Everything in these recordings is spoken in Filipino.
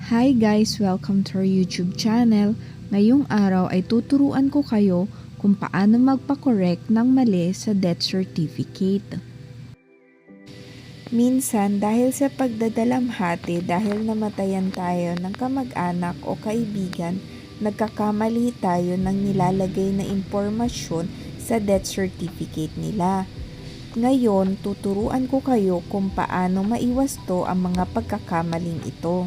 Hi guys! Welcome to our YouTube channel. Ngayong araw ay tuturuan ko kayo kung paano magpa-correct ng mali sa death certificate. Minsan dahil sa pagdadalamhati dahil namatayan tayo ng kamag-anak o kaibigan, nagkakamali tayo ng nilalagay na impormasyon sa death certificate nila. Ngayon, tuturuan ko kayo kung paano maiwasto ang mga pagkakamaling ito.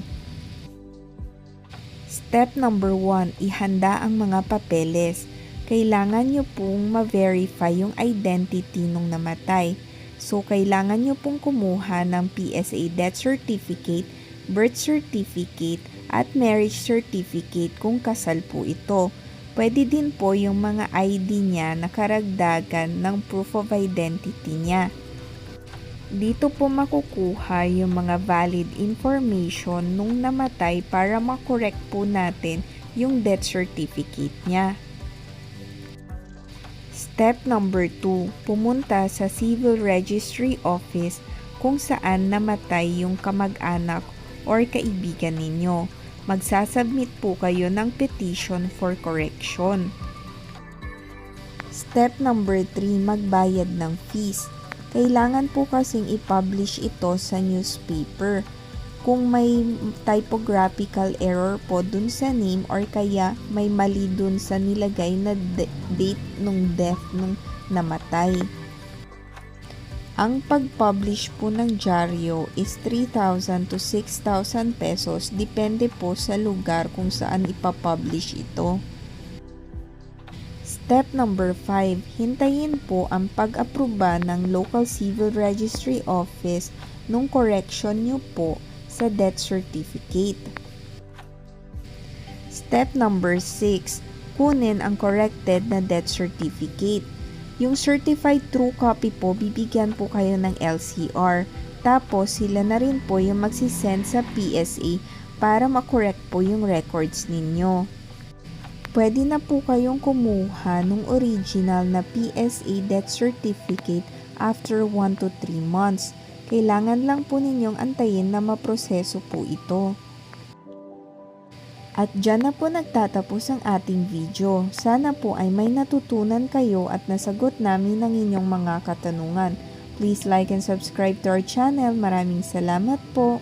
Step number 1, ihanda ang mga papeles. Kailangan nyo pong ma-verify yung identity nung namatay. So, kailangan nyo pong kumuha ng PSA death certificate, birth certificate, at marriage certificate kung kasal po ito. Pwede din po yung mga ID niya na karagdagan ng proof of identity niya. Dito po makukuha yung mga valid information nung namatay para makorek po natin yung death certificate niya. Step number 2, pumunta sa Civil Registry Office kung saan namatay yung kamag-anak or kaibigan ninyo. Magsasubmit po kayo ng petition for correction. Step number 3, magbayad ng fees. Kailangan po kasing i-publish ito sa newspaper. Kung may typographical error po dun sa name or kaya may mali dun sa nilagay na date nung death nung namatay. Ang pag-publish po ng dyaryo is 3,000 to 6,000 pesos, depende po sa lugar kung saan ipapublish ito. Step number 5, hintayin po ang pag-aproba ng local civil registry office nung correction nyo po sa death certificate. Step number 6, kunin ang corrected na death certificate. Yung certified true copy po, bibigyan po kayo ng LCR. Tapos, sila na rin po yung magsisend sa PSA para makorect po yung records ninyo. Pwede na po kayong kumuha ng original na PSA death certificate after 1 to 3 months. Kailangan lang po ninyong antayin na maproseso po ito. At dyan na po nagtatapos ang ating video. Sana po ay may natutunan kayo at nasagot namin ang inyong mga katanungan. Please like and subscribe to our channel. Maraming salamat po.